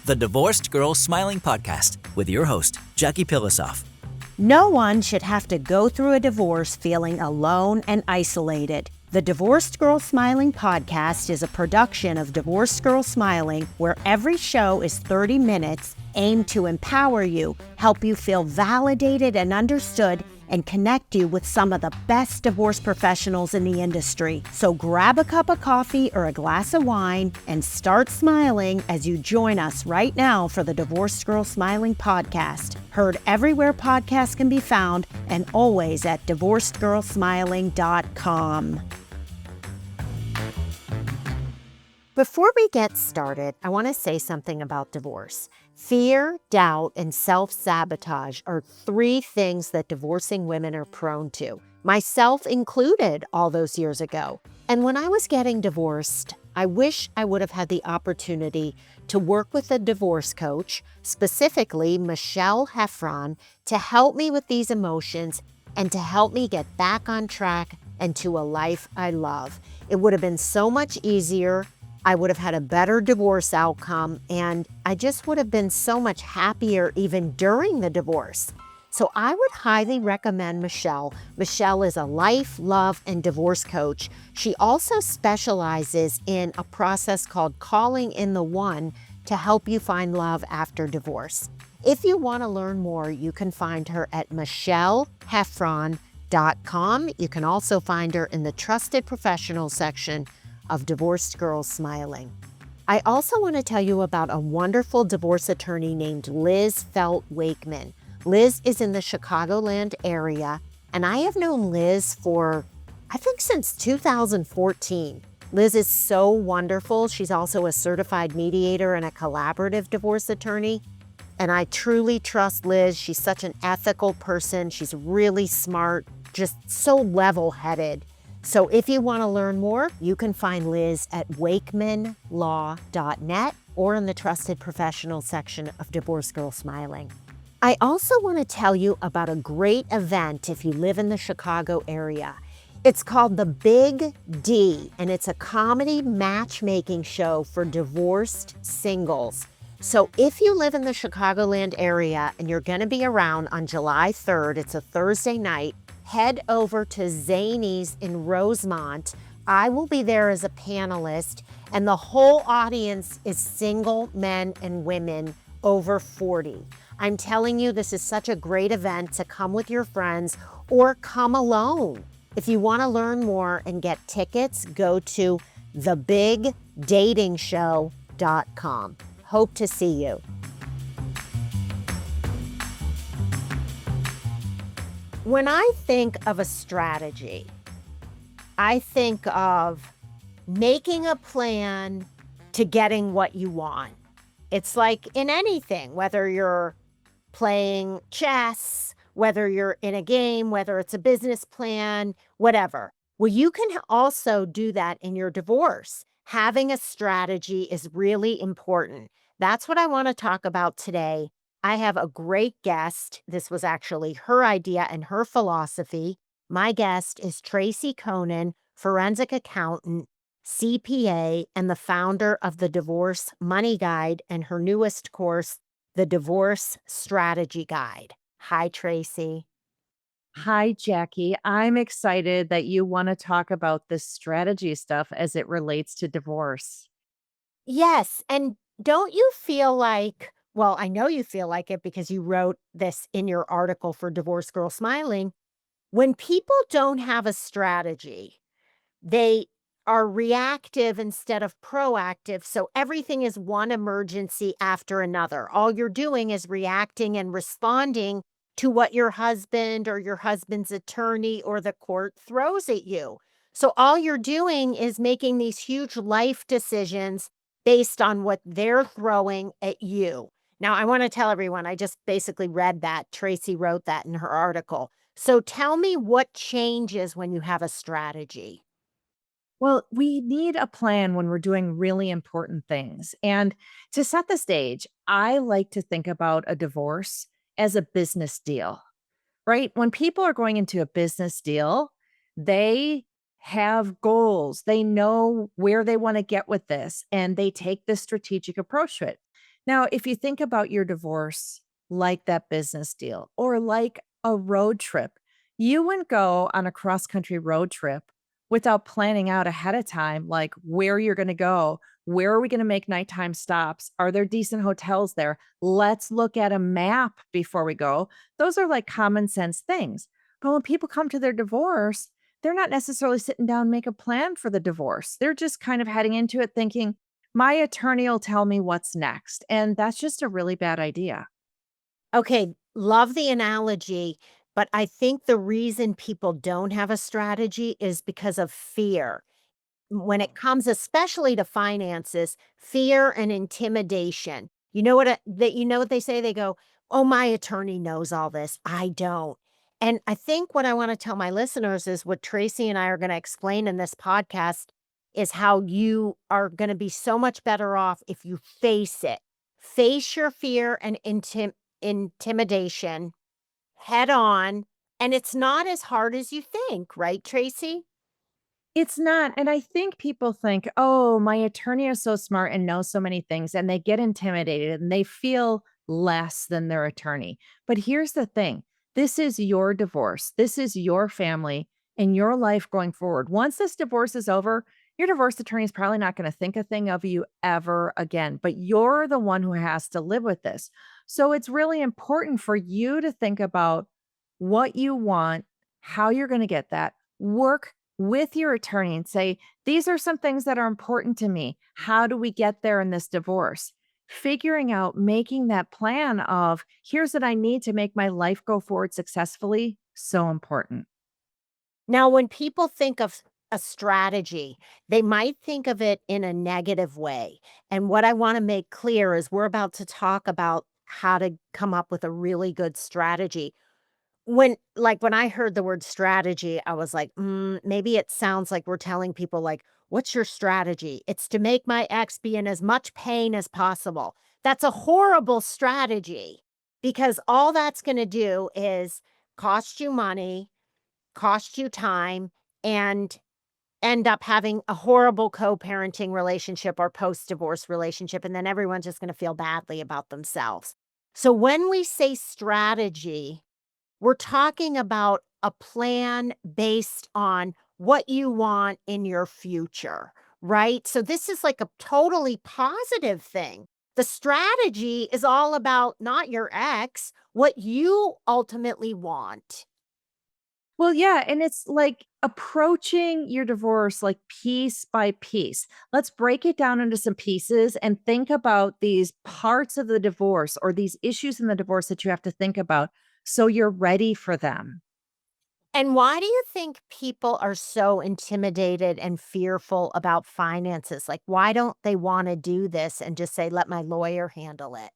the Divorced Girl Smiling Podcast with your host, Jackie Pilosoff. No one should have to go through a divorce feeling alone and isolated. The Divorced Girl Smiling Podcast is a production of Divorced Girl Smiling, where every show is 30 minutes aimed to empower you, help you feel validated and understood, and connect you with some of the best divorce professionals in the industry. So grab a cup of coffee or a glass of wine and start smiling as you join us right now for the Divorced Girl Smiling Podcast. Heard everywhere podcasts can be found and always at divorcedgirlsmiling.com. Before we get started, I want to say something about divorce. Fear, doubt, and self-sabotage are three things that divorcing women are prone to, myself included all those years ago. And when I was getting divorced, I wish I would have had the opportunity to work with a divorce coach, specifically Michelle Heffron, to help me with these emotions and to help me get back on track and to a life I love. It would have been so much easier. I would have had a better divorce outcome, and I just would have been so much happier even during the divorce. So I would highly recommend Michelle. Michelle is a life, love, and divorce coach. She also specializes in a process called Calling in the One to help you find love after divorce. If you want to learn more, you can find her at michelleheffron.com. You can also find her in the Trusted Professional section of Divorced Girls Smiling. I also want to tell you about a wonderful divorce attorney named Liz Felt Wakeman. Liz is in the Chicagoland area, and I have known Liz for, I think, since 2014. Liz is so wonderful. She's also a certified mediator and a collaborative divorce attorney, and I truly trust Liz. She's such an ethical person. She's really smart, just so level-headed. So if you want to learn more, you can find Liz at wakemanlaw.net or in the Trusted Professional section of Divorced Girl Smiling. I also want to tell you about a great event if you live in the Chicago area. It's called The Big D, and it's a comedy matchmaking show for divorced singles. So if you live in the Chicagoland area and you're going to be around on July 3rd, it's a Thursday night, head over to Zanies in Rosemont. I will be there as a panelist, and the whole audience is single men and women over 40. I'm telling you, this is such a great event to come with your friends or come alone. If you want to learn more and get tickets, go to thebigdatingshow.com. Hope to see you. When I think of a strategy, I think of making a plan to getting what you want. It's like in anything, whether you're playing chess, whether you're in a game, whether it's a business plan, whatever. Well, you can also do that in your divorce. Having a strategy is really important. That's what I want to talk about today. I have a great guest. This was actually her idea and her philosophy. My guest is Tracy Conan, forensic accountant, CPA, and the founder of the Divorce Money Guide and her newest course, the Divorce Strategy Guide. Hi, Tracy. Hi, Jackie. I'm excited that you want to talk about this strategy stuff as it relates to divorce. Yes, and don't you feel like, well, I know you feel like it because you wrote this in your article for Divorced Girl Smiling. When people don't have a strategy, they are reactive instead of proactive. So everything is one emergency after another. All you're doing is reacting and responding to what your husband or your husband's attorney or the court throws at you. So all you're doing is making these huge life decisions based on what they're throwing at you. Now, I want to tell everyone, I just basically read that. Tracy wrote that in her article. So tell me what changes when you have a strategy. Well, we need a plan when we're doing really important things. And to set the stage, I like to think about a divorce as a business deal, right? When people are going into a business deal, they have goals. They know where they want to get with this, and they take this strategic approach to it. Now, if you think about your divorce like that business deal or like a road trip, you wouldn't go on a cross country road trip without planning out ahead of time, like where you're going to go. Where are we going to make nighttime stops? Are there decent hotels there? Let's look at a map before we go. Those are like common sense things. But when people come to their divorce, they're not necessarily sitting down and make a plan for the divorce. They're just kind of heading into it thinking, my attorney will tell me what's next, and that's just a really bad idea. Okay, love the analogy, but I think the reason people don't have a strategy is because of fear. When it comes especially to finances, fear and intimidation. You know what they say? They go, "Oh, my attorney knows all this. I don't." And I think what I want to tell my listeners is what Tracy and I are going to explain in this podcast is how you are going to be so much better off if you face it. Face your fear and intimidation head on, and it's not as hard as you think, right, Tracy? It's not, and I think people think, "Oh, my attorney is so smart and knows so many things," and they get intimidated and they feel less than their attorney. But here's the thing, this is your divorce. This is your family and your life going forward. Once this divorce is over, your divorce attorney is probably not gonna think a thing of you ever again, but you're the one who has to live with this. So it's really important for you to think about what you want, how you're gonna get that, work with your attorney and say, these are some things that are important to me. How do we get there in this divorce? Figuring out, making that plan of here's what I need to make my life go forward successfully, so important. Now, when people think of a strategy, they might think of it in a negative way. And what I want to make clear is we're about to talk about how to come up with a really good strategy. When I heard the word strategy, I was like, maybe it sounds like we're telling people like, "What's your strategy?" It's to make my ex be in as much pain as possible. That's a horrible strategy because all that's gonna do is cost you money, cost you time, and end up having a horrible co-parenting relationship or post-divorce relationship, and then everyone's just gonna feel badly about themselves. So when we say strategy, we're talking about a plan based on what you want in your future, right? So this is like a totally positive thing. The strategy is all about not your ex, what you ultimately want. Well, yeah, and it's like approaching your divorce like piece by piece. Let's break it down into some pieces and think about these parts of the divorce or these issues in the divorce that you have to think about so you're ready for them. And why do you think people are so intimidated and fearful about finances? Like, why don't they want to do this and just say, let my lawyer handle it?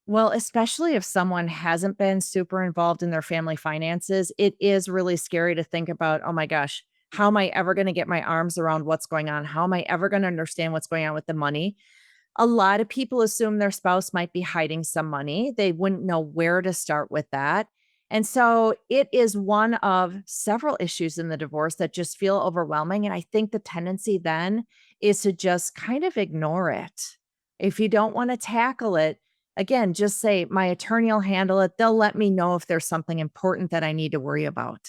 Well, especially if someone hasn't been super involved in their family finances, it is really scary to think about, oh my gosh, how am I ever going to get my arms around what's going on? How am I ever going to understand what's going on with the money? A lot of people assume their spouse might be hiding some money. They wouldn't know where to start with that. And so it is one of several issues in the divorce that just feel overwhelming. And I think the tendency then is to just kind of ignore it. If you don't want to tackle it, again, just say, my attorney will handle it. They'll let me know if there's something important that I need to worry about.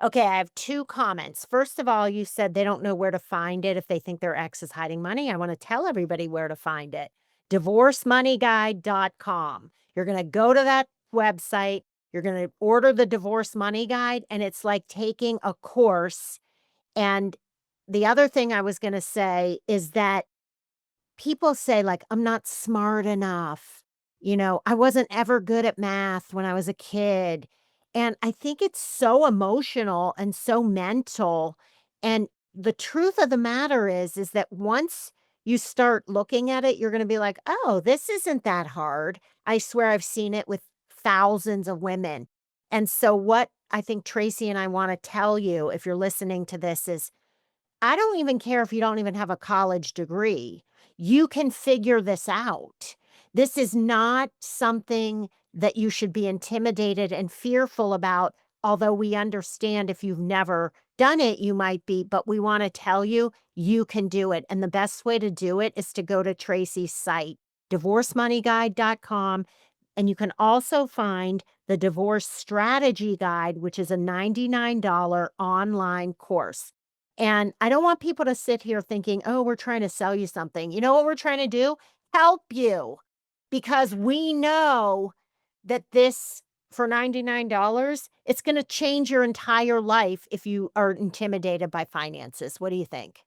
Okay, I have 2 comments. First of all, you said they don't know where to find it if they think their ex is hiding money. I wanna tell everybody where to find it. DivorceMoneyGuide.com. You're gonna go to that website, you're gonna order the Divorce Money Guide, and it's like taking a course. And the other thing I was gonna say is that people say, like, "I'm not smart enough." "I wasn't ever good at math when I was a kid." And I think it's so emotional and so mental, and the truth of the matter is that once you start looking at it, you're gonna be like, "Oh, this isn't that hard." I swear I've seen it with thousands of women. And so what I think Tracy and I wanna tell you, if you're listening to this, is I don't even care if you don't even have a college degree. You can figure this out. This is not something that you should be intimidated and fearful about, although we understand if you've never done it, you might be, but we want to tell you, you can do it. And the best way to do it is to go to Tracy's site, divorcemoneyguide.com. And you can also find the Divorce Strategy Guide, which is a $99 online course. And I don't want people to sit here thinking, oh, we're trying to sell you something. You know what we're trying to do? Help you. Because we know that this, for $99, it's going to change your entire life if you are intimidated by finances. What do you think?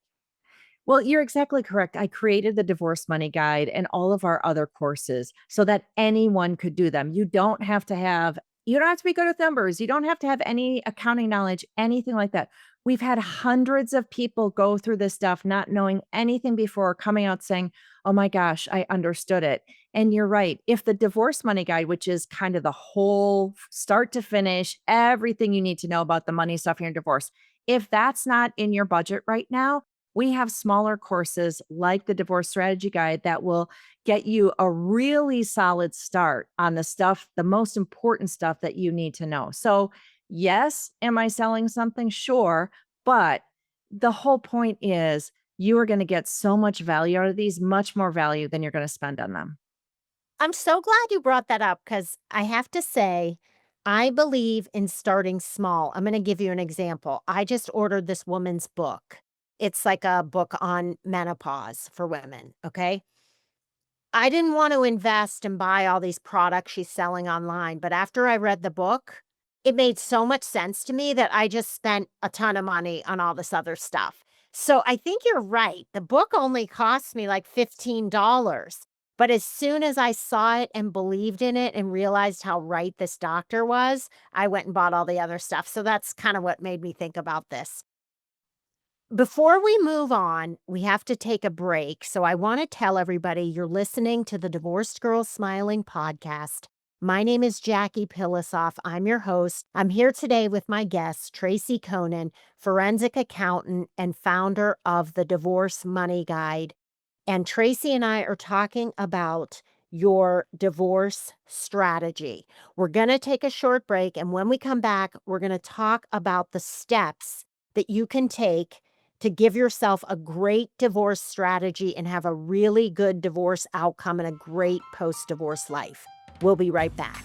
Well, you're exactly correct. I created the Divorce Money Guide and all of our other courses so that anyone could do them. You don't have to be good with numbers. You don't have to have any accounting knowledge, anything like that. We've had hundreds of people go through this stuff not knowing anything before, coming out saying, "Oh my gosh, I understood it." And you're right. If the Divorce Money Guide, which is kind of the whole start to finish, everything you need to know about the money stuff in your divorce, if that's not in your budget right now, we have smaller courses like the Divorce Strategy Guide that will get you a really solid start on the most important stuff that you need to know. So, yes, am I selling something? Sure. But the whole point is you are going to get so much value out of these, much more value than you're going to spend on them. I'm so glad you brought that up because I have to say, I believe in starting small. I'm going to give you an example. I just ordered this woman's book. It's like a book on menopause for women. Okay. I didn't want to invest and buy all these products she's selling online, but after I read the book, it made so much sense to me that I just spent a ton of money on all this other stuff. So I think you're right. The book only cost me like $15. But as soon as I saw it and believed in it and realized how right this doctor was, I went and bought all the other stuff. So that's kind of what made me think about this. Before we move on, we have to take a break. So I want to tell everybody you're listening to the Divorced Girls Smiling podcast. My name is Jackie Pilosoff. I'm your host. I'm here today with my guest, Tracy Conan, forensic accountant and founder of the Divorce Money Guide. And Tracy and I are talking about your divorce strategy. We're going to take a short break. And when we come back, we're going to talk about the steps that you can take to give yourself a great divorce strategy and have a really good divorce outcome and a great post-divorce life. We'll be right back.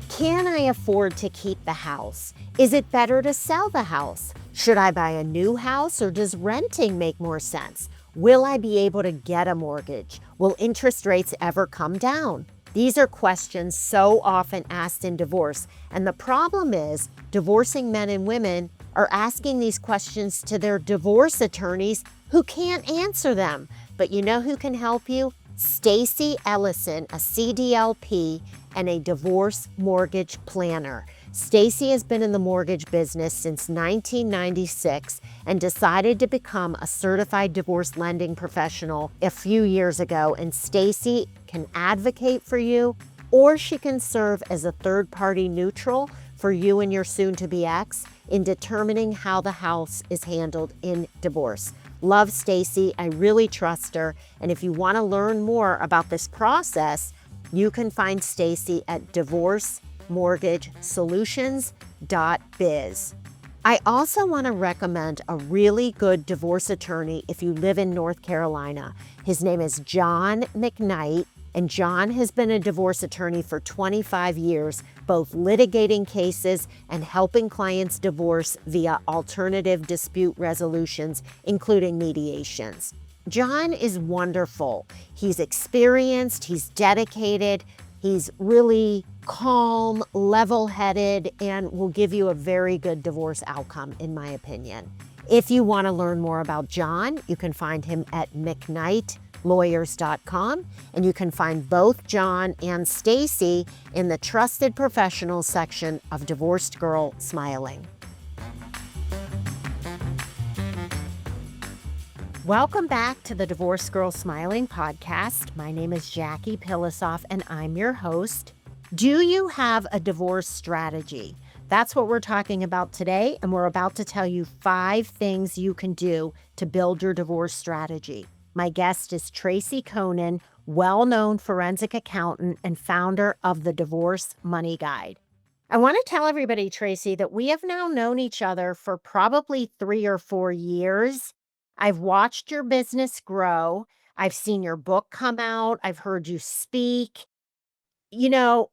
Can I afford to keep the house? Is it better to sell the house? Should I buy a new house or does renting make more sense? Will I be able to get a mortgage? Will interest rates ever come down? These are questions so often asked in divorce, and the problem is divorcing men and women are asking these questions to their divorce attorneys who can't answer them. But you know who can help you? Stacy Ellison, a CDLP and a divorce mortgage planner. Stacy has been in the mortgage business since 1996 and decided to become a certified divorce lending professional a few years ago. And Stacy can advocate for you, or she can serve as a third-party neutral for you and your soon-to-be ex in determining how the house is handled in divorce. Love Stacy. I really trust her. And if you want to learn more about this process, you can find Stacy at divorcemortgagesolutions.biz. I also want to recommend a really good divorce attorney if you live in North Carolina. His name is John McKnight, and John has been a divorce attorney for 25 years, both litigating cases and helping clients divorce via alternative dispute resolutions, including mediations. John is wonderful. He's experienced, he's dedicated, he's really calm, level-headed, and will give you a very good divorce outcome, in my opinion. If you want to learn more about John, you can find him at McKnightLawyers.com, and you can find both John and Stacy in the Trusted Professionals section of Divorced Girl Smiling. Welcome back to the Divorced Girl Smiling podcast. My name is Jackie Pilosoff, and I'm your host. Do you have a divorce strategy? That's what we're talking about today, and we're about to tell you 5 things you can do to build your divorce strategy. My guest is Tracy Conan, well-known forensic accountant and founder of the Divorce Money Guide. I want to tell everybody, Tracy, that we have now known each other for probably 3 or 4 years. I've watched your business grow. I've seen your book come out. I've heard you speak. You know,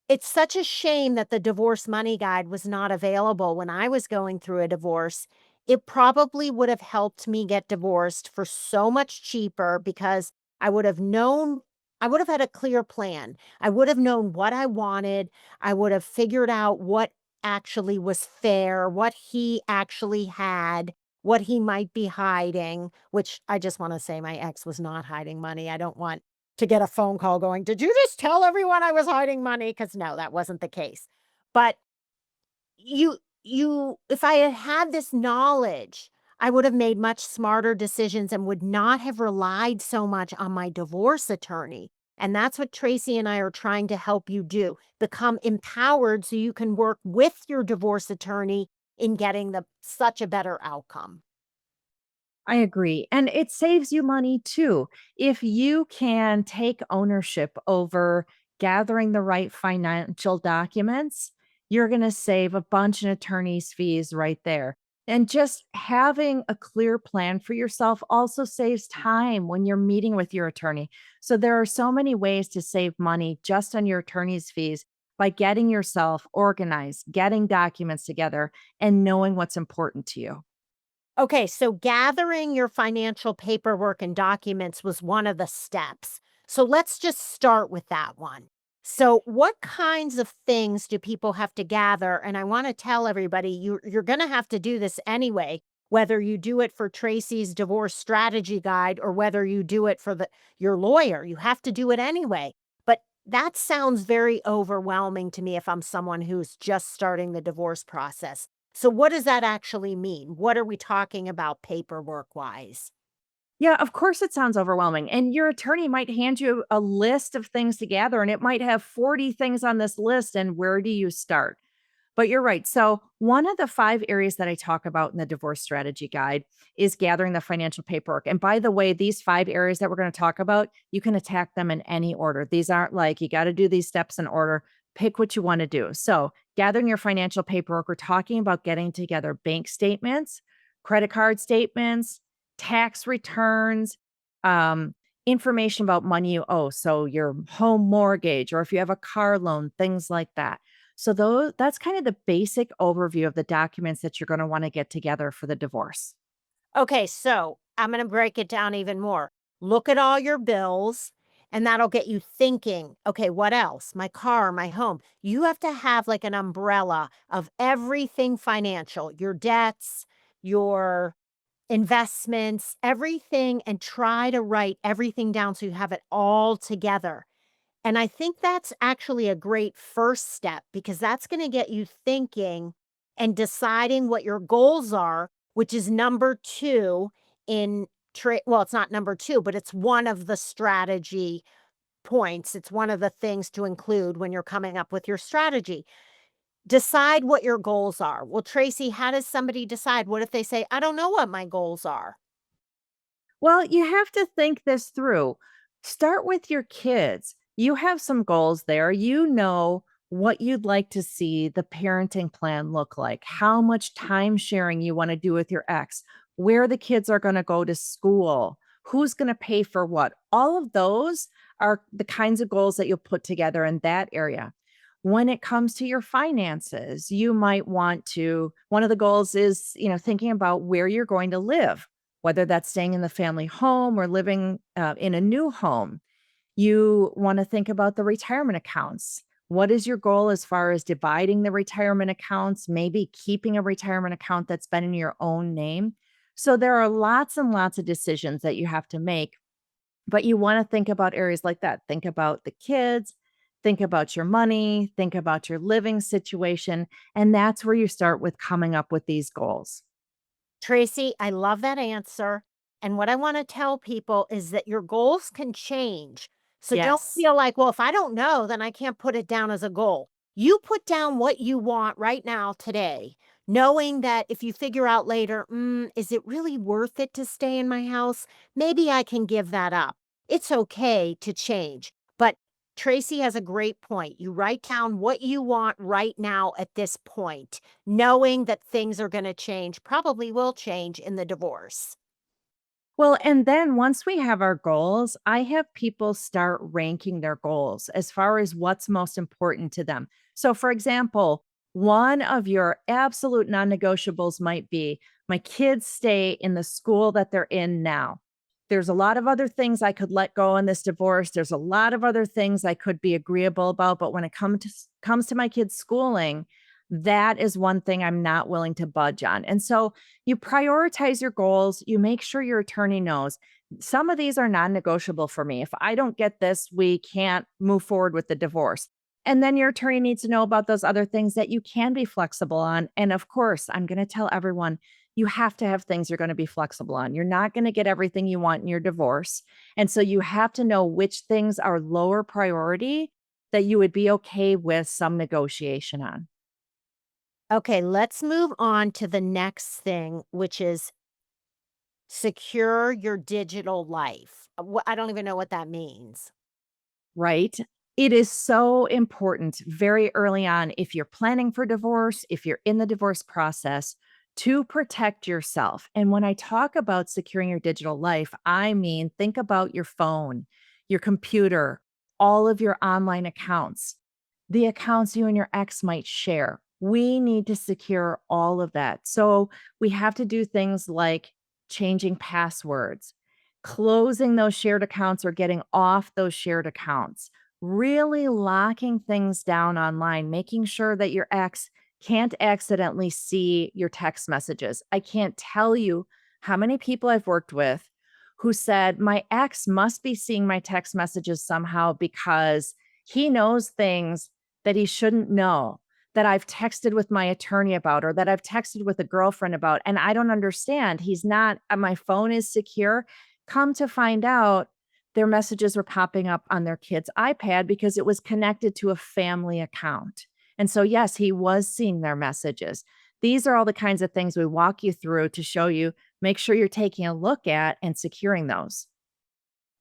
it's such a shame that the divorce money guide was not available when I was going through a divorce. It probably would have helped me get divorced for so much cheaper because I would have known, I would have had a clear plan. I would have known what I wanted. I would have figured out what actually was fair, what he actually had, what he might be hiding, which I just want to say my ex was not hiding money. I don't want to get a phone call going, "Did you just tell everyone I was hiding money?" Because no, that wasn't the case. But you if I had had this knowledge, I would have made much smarter decisions and would not have relied so much on my divorce attorney. And that's what Tracy and I are trying to help you do. Become empowered so you can work with your divorce attorney in getting the such a better outcome. I agree. And it saves you money too. If you can take ownership over gathering the right financial documents, you're going to save a bunch in attorney's fees right there. And just having a clear plan for yourself also saves time when you're meeting with your attorney. So there are so many ways to save money just on your attorney's fees by getting yourself organized, getting documents together, and knowing what's important to you. Okay, so gathering your financial paperwork and documents was one of the steps. So let's just start with that one. So, what kinds of things do people have to gather? And I want to tell everybody you're going to have to do this anyway, whether you do it for Tracy's divorce strategy guide or whether you do it for your lawyer. You have to do it anyway. But that sounds very overwhelming to me if I'm someone who's just starting the divorce process. So what does that actually mean? What are we talking about paperwork wise? Yeah, of course it sounds overwhelming. And your attorney might hand you a list of things to gather, and it might have 40 things on this list. And where do you start? But you're right. So, one of the 5 areas that I talk about in the divorce strategy guide is gathering the financial paperwork. And by the way, these 5 areas that we're going to talk about, you can attack them in any order. These aren't like you got to do these steps in order. Pick what you want to do. So, gathering your financial paperwork, we're talking about getting together bank statements, credit card statements, tax returns, um, information about money you owe. So, your home mortgage, or if you have a car loan, things like that. So that's kind of the basic overview of the documents that you're going to want to get together for the divorce. Okay, so I'm going to break it down even more. Look at all your bills, and that'll get you thinking, okay, what else? My car, my home. You have to have like an umbrella of everything financial, your debts, your investments, everything, and try to write everything down so you have it all together. And I think that's actually a great first step because that's going to get you thinking and deciding what your goals are, which is number two in well, it's not number two, but it's one of the strategy points. It's one of the things to include when you're coming up with your strategy. Decide what your goals are. Well, Tracy, how does somebody decide? What if they say, I don't know what my goals are? Well, you have to think this through. Start with your kids. You have some goals there. You know what you'd like to see the parenting plan look like, how much time sharing you want to do with your ex, where the kids are going to go to school, who's going to pay for what. All of those are the kinds of goals that you'll put together in that area. When it comes to your finances, you might want to, one of the goals is, thinking about where you're going to live, whether that's staying in the family home or living in a new home. You want to think about the retirement accounts. What is your goal as far as dividing the retirement accounts, maybe keeping a retirement account that's been in your own name? So there are lots and lots of decisions that you have to make, but you want to think about areas like that. Think about the kids, think about your money, think about your living situation. And that's where you start with coming up with these goals. Tracy, I love that answer. And what I want to tell people is that your goals can change. So don't Yes. feel like, well, if I don't know, then I can't put it down as a goal. You put down what you want right now, today, knowing that if you figure out later, is it really worth it to stay in my house? Maybe I can give that up. It's okay to change. But Tracy has a great point. You write down what you want right now at this point, knowing that things are going to change, probably will change in the divorce. Well, and then once we have our goals, I have people start ranking their goals as far as what's most important to them. So, for example, one of your absolute non negotiables might be my kids stay in the school that they're in now. There's a lot of other things I could let go in this divorce. There's a lot of other things I could be agreeable about. But when it comes to my kids' schooling, that is one thing I'm not willing to budge on. And so you prioritize your goals, you make sure your attorney knows some of these are non negotiable for me. If I don't get this, we can't move forward with the divorce. And then your attorney needs to know about those other things that you can be flexible on. And of course, I'm going to tell everyone you have to have things you're going to be flexible on. You're not going to get everything you want in your divorce. And so you have to know which things are lower priority that you would be okay with some negotiation on. Okay, let's move on to the next thing, which is secure your digital life. I don't even know what that means. Right? It is so important very early on if you're planning for divorce, if you're in the divorce process, to protect yourself. And when I talk about securing your digital life, I mean, think about your phone, your computer, all of your online accounts, the accounts you and your ex might share. We need to secure all of that. So we have to do things like changing passwords, closing those shared accounts or getting off those shared accounts, really locking things down online, making sure that your ex can't accidentally see your text messages. I can't tell you how many people I've worked with who said, my ex must be seeing my text messages somehow because he knows things that he shouldn't know, that I've texted with my attorney about, or that I've texted with a girlfriend about. And I don't understand. He's not, my phone is secure. Come to find out, their messages were popping up on their kid's iPad because it was connected to a family account. And so, yes, he was seeing their messages. These are all the kinds of things we walk you through to show you, make sure you're taking a look at and securing those.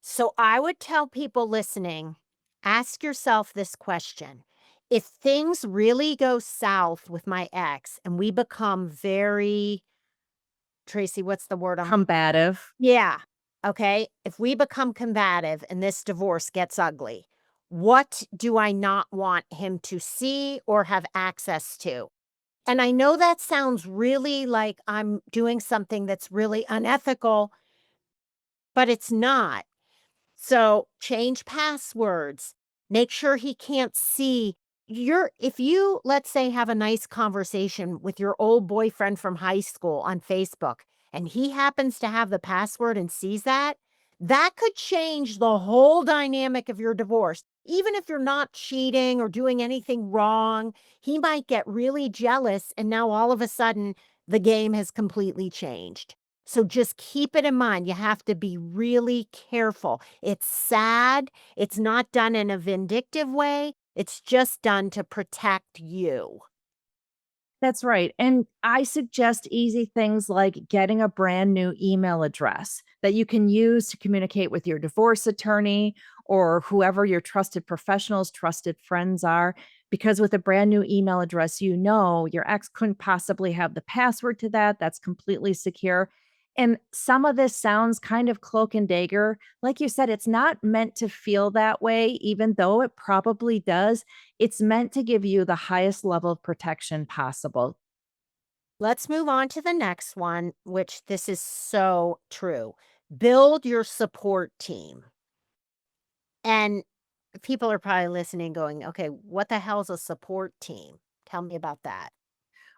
So I would tell people listening, ask yourself this question. If things really go south with my ex and we become very, Tracy, what's the word Combative. yeah. Okay. If we become combative and this divorce gets ugly, what do I not want him to see or have access to? And I know that sounds really like I'm doing something that's really unethical, but it's not. So change passwords. Make sure he can't see your if you, let's say, have a nice conversation with your old boyfriend from high school on Facebook and he happens to have the password and sees that, that could change the whole dynamic of your divorce. Even if you're not cheating or doing anything wrong, he might get really jealous and now all of a sudden the game has completely changed. So just keep it in mind. You have to be really careful. It's sad. It's not done in a vindictive way. It's just done to protect you. That's right. And I suggest easy things like getting a brand new email address that you can use to communicate with your divorce attorney or whoever your trusted professionals, trusted friends are. Because with a brand new email address, you know your ex couldn't possibly have the password to that. That's completely secure. And some of this sounds kind of cloak and dagger. Like you said, it's not meant to feel that way, even though it probably does. It's meant to give you the highest level of protection possible. Let's move on to the next one, which this is so true. Build your support team. And people are probably listening going, okay, what the hell's a support team? Tell me about that.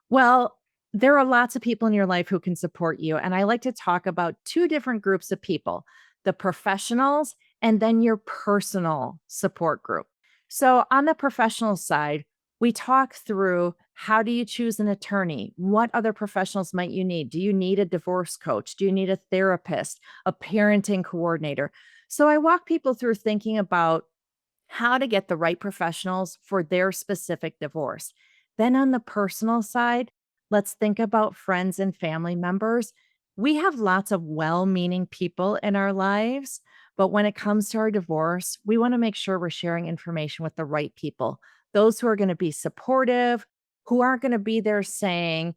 Well, there are lots of people in your life who can support you. And I like to talk about two different groups of people, the professionals and then your personal support group. So, on the professional side, we talk through how do you choose an attorney? What other professionals might you need? Do you need a divorce coach? Do you need a therapist, a parenting coordinator? So, I walk people through thinking about how to get the right professionals for their specific divorce. Then on the personal side, let's think about friends and family members. We have lots of well meaning people in our lives, but when it comes to our divorce, we want to make sure we're sharing information with the right people, those who are going to be supportive, who aren't going to be there saying,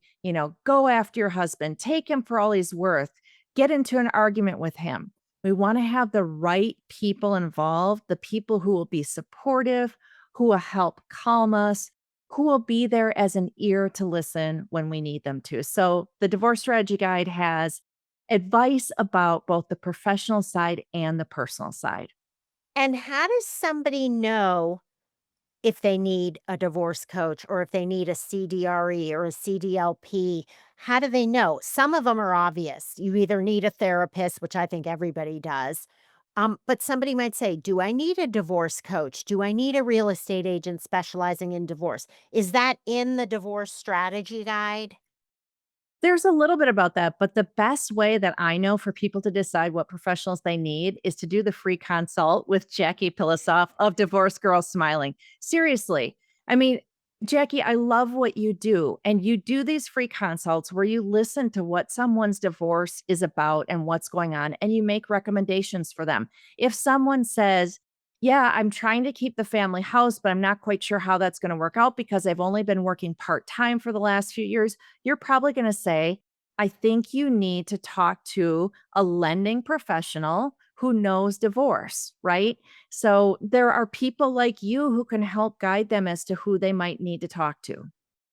go after your husband, take him for all he's worth. get into an argument with him. We want to have the right people involved, the people who will be supportive, who will help calm us, who will be there as an ear to listen when we need them to. So, the Divorce Strategy Guide has advice about both the professional side and the personal side. And how does somebody know if they need a divorce coach or if they need a CDRE or a CDLP? How do they know? Some of them are obvious. You either need a therapist, which I think everybody does. But somebody might say, do I need a divorce coach? Do I need a real estate agent specializing in divorce? Is that in the divorce strategy guide? There's a little bit about that, but the best way that I know for people to decide what professionals they need is to do the free consult with Jackie Pilosoff of Divorce Girl Smiling. Seriously. I mean, Jackie, I love what you do. And you do these free consults where you listen to what someone's divorce is about and what's going on, and you make recommendations for them. If someone says, yeah, I'm trying to keep the family house, but I'm not quite sure how that's going to work out because I've only been working part time for the last few years, you're probably going to say, I think you need to talk to a lending professional who knows divorce, right? So there are people like you who can help guide them as to who they might need to talk to.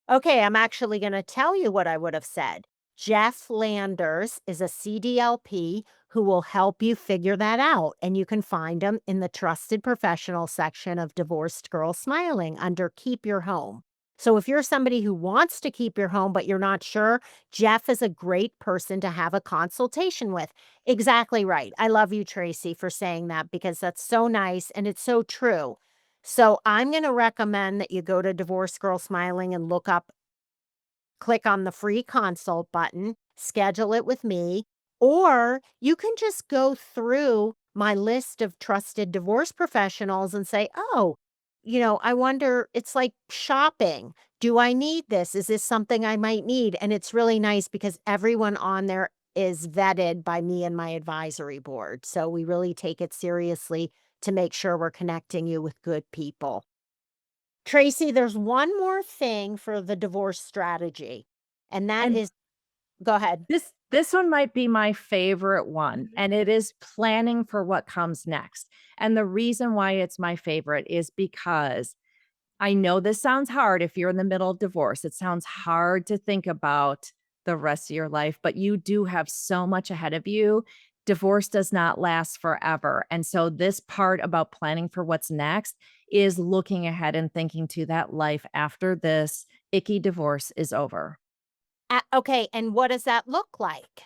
Okay, I'm actually going to tell you what I would have said. Jeff Landers is a CDLP who will help you figure that out. And you can find him in the trusted professional section of Divorced Girl Smiling under Keep Your Home. So if you're somebody who wants to keep your home, but you're not sure, Jeff is a great person to have a consultation with. Exactly right. I love you, Tracy, for saying that because that's so nice and it's so true. So I'm going to recommend that you go to Divorce Girl Smiling and click on the free consult button, schedule it with me, or you can just go through my list of trusted divorce professionals and say, oh, I wonder, it's like shopping. Do I need this? Is this something I might need? And it's really nice because everyone on there is vetted by me and my advisory board. So we really take it seriously to make sure we're connecting you with good people. Tracy, there's one more thing for the divorce strategy, and that And is go ahead. this one might be my favorite one, and it is planning for what comes next. And the reason why it's my favorite is because I know this sounds hard if you're in the middle of divorce. It sounds hard to think about the rest of your life, but you do have so much ahead of you. Divorce does not last forever. And so, this part about planning for what's next is looking ahead and thinking to that life after this icky divorce is over. Okay, and what does that look like?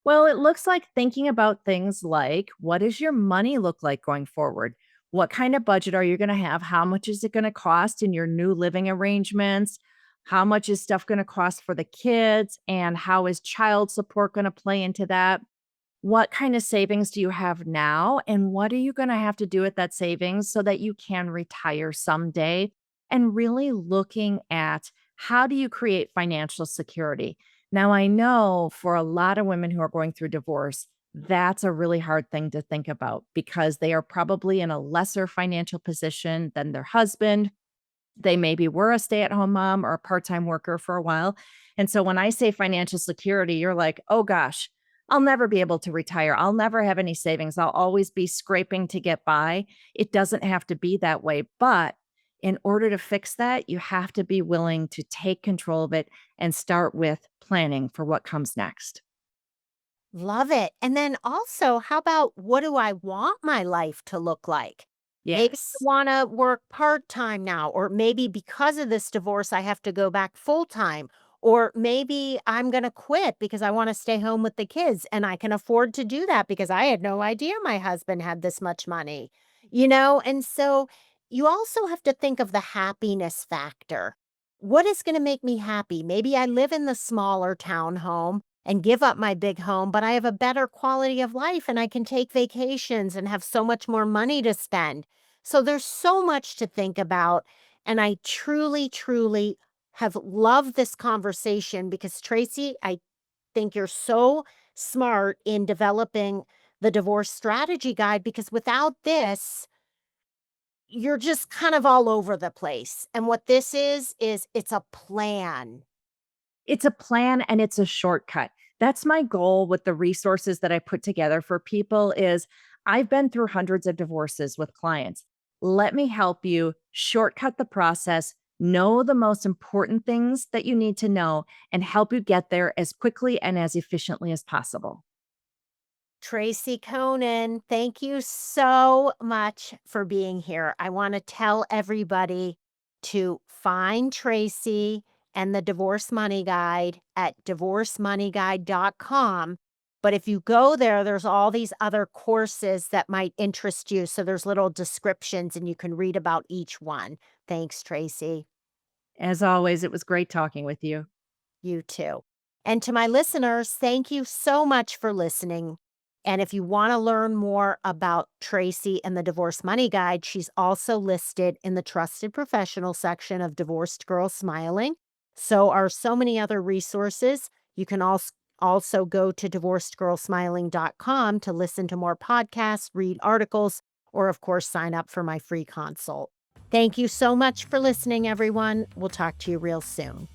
Well, it looks like thinking about things like what does your money look like going forward? What kind of budget are you going to have? How much is it going to cost in your new living arrangements? How much is stuff going to cost for the kids? And how is child support going to play into that? What kind of savings do you have now? And what are you going to have to do with that savings so that you can retire someday? And really looking at how do you create financial security? Now, I know for a lot of women who are going through divorce, that's a really hard thing to think about because they are probably in a lesser financial position than their husband. They maybe were a stay at home mom or a part time worker for a while. And so when I say financial security, you're like, oh gosh, I'll never be able to retire. I'll never have any savings. I'll always be scraping to get by. It doesn't have to be that way. But in order to fix that, you have to be willing to take control of it and start with planning for what comes next. Love it. And then also, how about what do I want my life to look like? Maybe I Yes. want to work part-time now, or maybe because of this divorce, I have to go back full-time. Or maybe I'm going to quit because I want to stay home with the kids and I can afford to do that because I had no idea my husband had this much money, And so you also have to think of the happiness factor. What is going to make me happy? Maybe I live in the smaller town home and give up my big home, but I have a better quality of life and I can take vacations and have so much more money to spend. So there's so much to think about. And I truly, truly have loved this conversation because Tracy, I think you're so smart in developing the divorce strategy guide because without this, you're just kind of all over the place. And what this is it's a plan. It's a plan and it's a shortcut. That's my goal with the resources that I put together for people is I've been through hundreds of divorces with clients. Let me help you shortcut the process, know the most important things that you need to know, and help you get there as quickly and as efficiently as possible. Tracy Conan, thank you so much for being here. I want to tell everybody to find Tracy and the Divorce Money Guide at divorcemoneyguide.com. But if you go there, there's all these other courses that might interest you. So there's little descriptions and you can read about each one. Thanks, Tracy. As always, it was great talking with you. You too. And to my listeners, thank you so much for listening. And if you want to learn more about Tracy and the Divorce Money Guide, she's also listed in the Trusted Professional section of Divorced Girl Smiling. So are so many other resources. You can also go to divorcedgirlsmiling.com to listen to more podcasts, read articles, or of course, sign up for my free consult. Thank you so much for listening, everyone. We'll talk to you real soon.